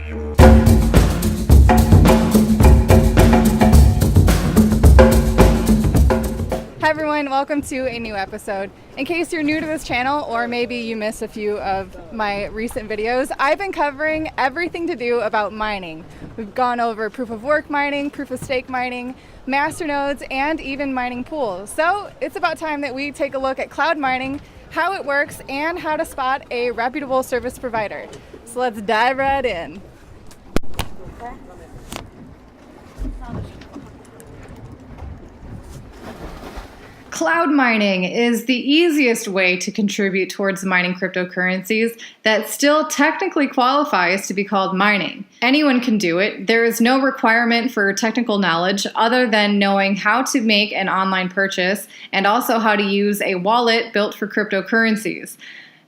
Hi everyone, welcome to a new episode. In case you're new to this channel, or maybe you missed a few of my recent videos, I've been covering everything to do about mining. We've gone over proof of work mining, proof of stake mining, masternodes, and even mining pools. So it's about time that we take a look at cloud mining, how it works, and how to spot a reputable service provider. So let's dive right in. Cloud mining is the easiest way to contribute towards mining cryptocurrencies that still technically qualifies to be called mining. Anyone can do it. There is no requirement for technical knowledge other than knowing how to make an online purchase and also how to use a wallet built for cryptocurrencies.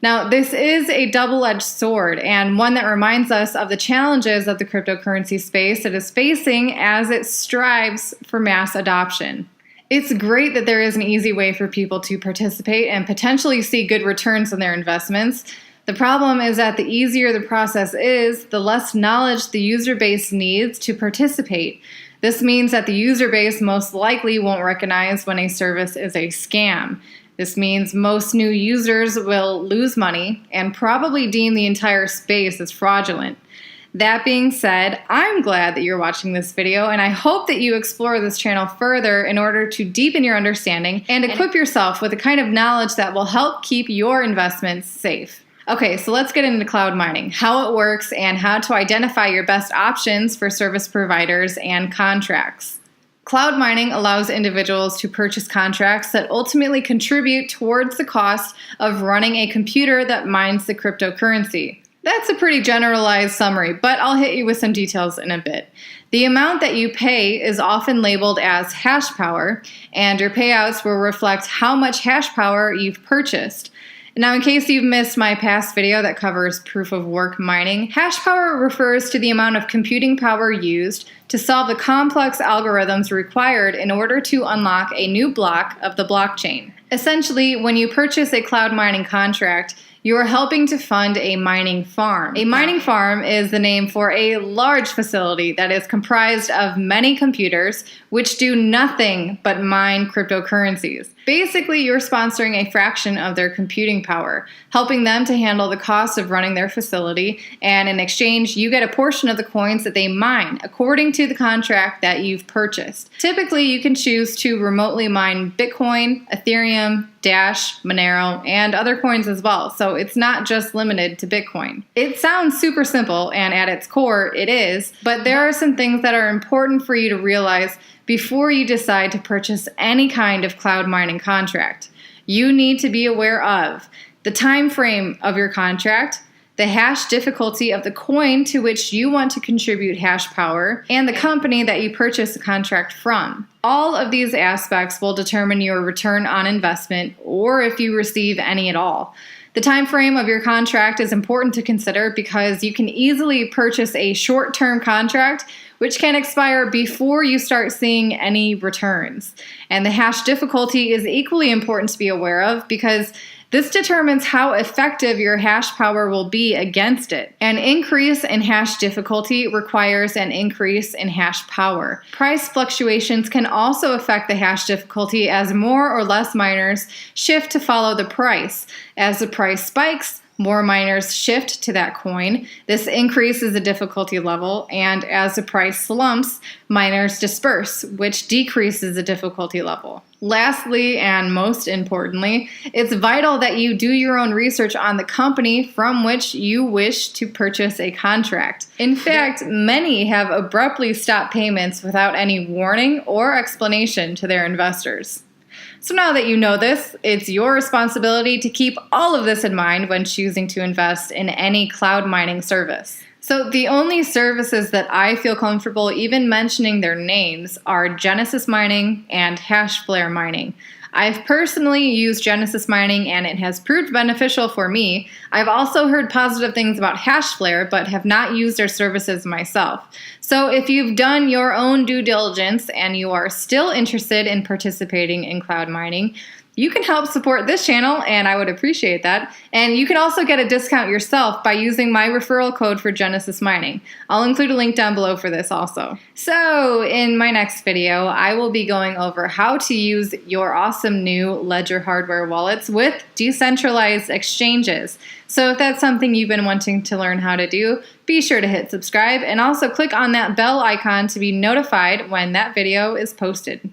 Now, this is a double-edged sword and one that reminds us of the challenges of the cryptocurrency space it is facing as it strives for mass adoption. It's great that there is an easy way for people to participate and potentially see good returns on their investments. The problem is that the easier the process is, the less knowledge the user base needs to participate. This means that the user base most likely won't recognize when a service is a scam. This means most new users will lose money and probably deem the entire space as fraudulent. That being said, I'm glad that you're watching this video, and I hope that you explore this channel further in order to deepen your understanding and equip yourself with the kind of knowledge that will help keep your investments safe. Okay, so let's get into cloud mining, how it works, and how to identify your best options for service providers and contracts. Cloud mining allows individuals to purchase contracts that ultimately contribute towards the cost of running a computer that mines the cryptocurrency. That's a pretty generalized summary, but I'll hit you with some details in a bit. The amount that you pay is often labeled as hash power, and your payouts will reflect how much hash power you've purchased. Now, in case you've missed my past video that covers proof of work mining, hash power refers to the amount of computing power used to solve the complex algorithms required in order to unlock a new block of the blockchain. Essentially, when you purchase a cloud mining contract, you are helping to fund a mining farm. A mining farm is the name for a large facility that is comprised of many computers which do nothing but mine cryptocurrencies. Basically, you're sponsoring a fraction of their computing power, helping them to handle the cost of running their facility, and in exchange, you get a portion of the coins that they mine, according to the contract that you've purchased. Typically, you can choose to remotely mine Bitcoin, Ethereum, Dash, Monero, and other coins as well, so it's not just limited to Bitcoin. It sounds super simple, and at its core, it is, but there are some things that are important for you to realize before you decide to purchase any kind of cloud mining contract. You need to be aware of the time frame of your contract, the hash difficulty of the coin to which you want to contribute hash power, and the company that you purchase the contract from. All of these aspects will determine your return on investment, or if you receive any at all. The time frame of your contract is important to consider because you can easily purchase a short-term contract which can expire before you start seeing any returns. And the hash difficulty is equally important to be aware of because this determines how effective your hash power will be against it. An increase in hash difficulty requires an increase in hash power. Price fluctuations can also affect the hash difficulty as more or less miners shift to follow the price. As the price spikes, more miners shift to that coin. This increases the difficulty level, and as the price slumps, miners disperse, which decreases the difficulty level. Lastly, and most importantly, it's vital that you do your own research on the company from which you wish to purchase a contract. In fact, many have abruptly stopped payments without any warning or explanation to their investors. So now that you know this, it's your responsibility to keep all of this in mind when choosing to invest in any cloud mining service. So the only services that I feel comfortable even mentioning their names are Genesis Mining and Hashflare Mining. I've personally used Genesis Mining and it has proved beneficial for me. I've also heard positive things about Hashflare but have not used their services myself. So if you've done your own due diligence and you are still interested in participating in cloud mining, You can help support this channel, and I would appreciate that. And you can also get a discount yourself by using my referral code for Genesis Mining. I'll include a link down below for this also. So in my next video, I will be going over how to use your awesome new Ledger hardware wallets with decentralized exchanges. So if that's something you've been wanting to learn how to do, be sure to hit subscribe and also click on that bell icon to be notified when that video is posted.